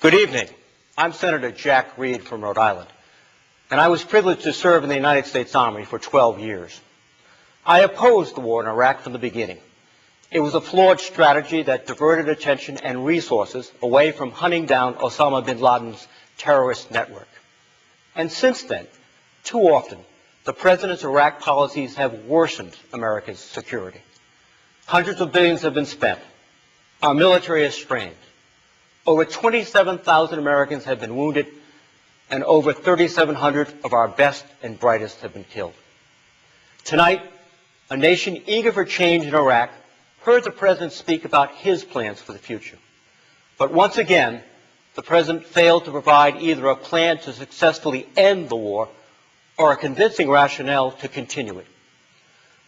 Good evening. I'm Senator Jack Reed from Rhode Island, and I was privileged to serve in the United States Army for 12 years. I opposed the war in Iraq from the beginning. It was a flawed strategy that diverted attention and resources away from hunting down Osama bin Laden's terrorist network. And since then, too often, the President's Iraq policies have worsened America's security. Hundreds of billions have been spent. Our military is strained. Over 27,000 Americans have been wounded, and over 3,700 of our best and brightest have been killed. Tonight, a nation eager for change in Iraq heard the President speak about his plans for the future. But once again, the President failed to provide either a plan to successfully end the war or a convincing rationale to continue it.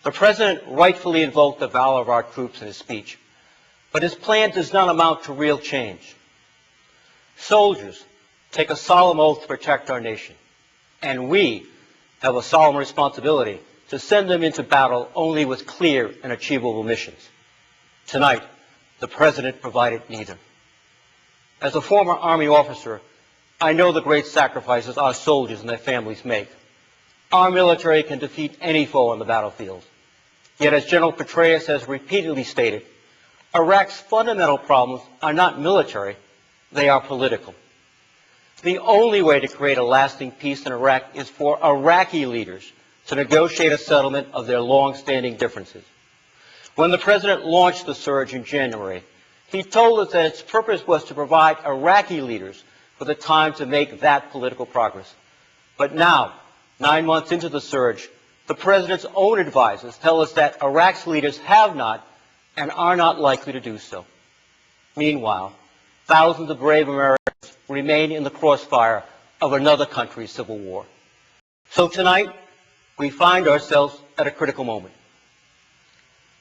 The President rightfully invoked the valor of our troops in his speech, but his plan does not amount to real change. Soldiers take a solemn oath to protect our nation, and we have a solemn responsibility to send them into battle only with clear and achievable missions. Tonight, the President provided neither. As a former Army officer, I know the great sacrifices our soldiers and their families make. Our military can defeat any foe on the battlefield. Yet, as General Petraeus has repeatedly stated, Iraq's fundamental problems are not military, they are political. The only way to create a lasting peace in Iraq is for Iraqi leaders to negotiate a settlement of their long-standing differences. When the President launched the surge in January, he told us that its purpose was to provide Iraqi leaders with the time to make that political progress. But now, 9 months into the surge, the President's own advisors tell us that Iraq's leaders have not and are not likely to do so. Meanwhile, thousands of brave Americans remain in the crossfire of another country's civil war. So tonight, we find ourselves at a critical moment.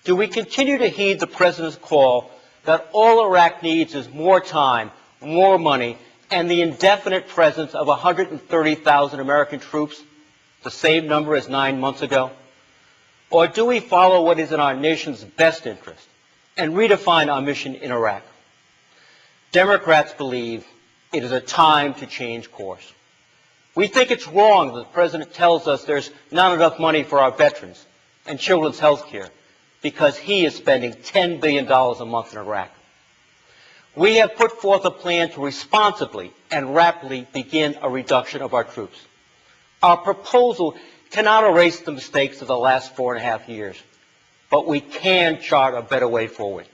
Do we continue to heed the President's call that all Iraq needs is more time, more money, and the indefinite presence of 130,000 American troops, the same number as 9 months ago? Or do we follow what is in our nation's best interest and redefine our mission in Iraq? Democrats believe it is a time to change course. We think it's wrong that the President tells us there's not enough money for our veterans and children's health care because he is spending $10 billion a month in Iraq. We have put forth a plan to responsibly and rapidly begin a reduction of our troops. Our proposal cannot erase the mistakes of the last 4.5 years, but we can chart a better way forward.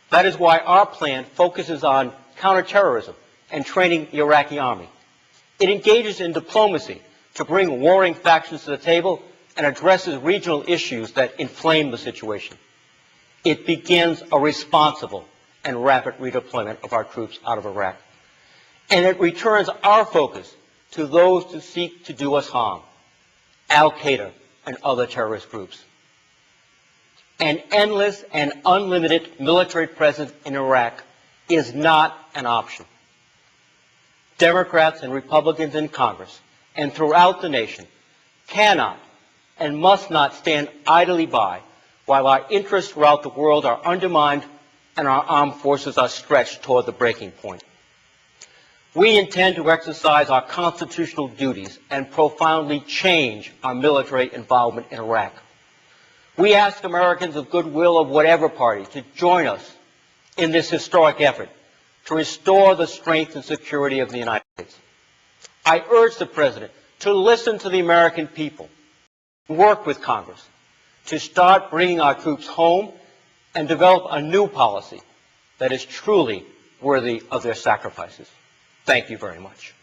That is why our plan focuses on counterterrorism and training the Iraqi army. It engages in diplomacy to bring warring factions to the table and addresses regional issues that inflame the situation. It begins a responsible and rapid redeployment of our troops out of Iraq. And it returns our focus to those who seek to do us harm, Al-Qaeda and other terrorist groups. An endless and unlimited military presence in Iraq is not an option. Democrats and Republicans in Congress and throughout the nation cannot and must not stand idly by while our interests throughout the world are undermined and our armed forces are stretched toward the breaking point. We intend to exercise our constitutional duties and profoundly change our military involvement in Iraq. We ask Americans of goodwill of whatever party to join us in this historic effort to restore the strength and security of the United States. I urge the President to listen to the American people, work with Congress, to start bringing our troops home and develop a new policy that is truly worthy of their sacrifices. Thank you very much.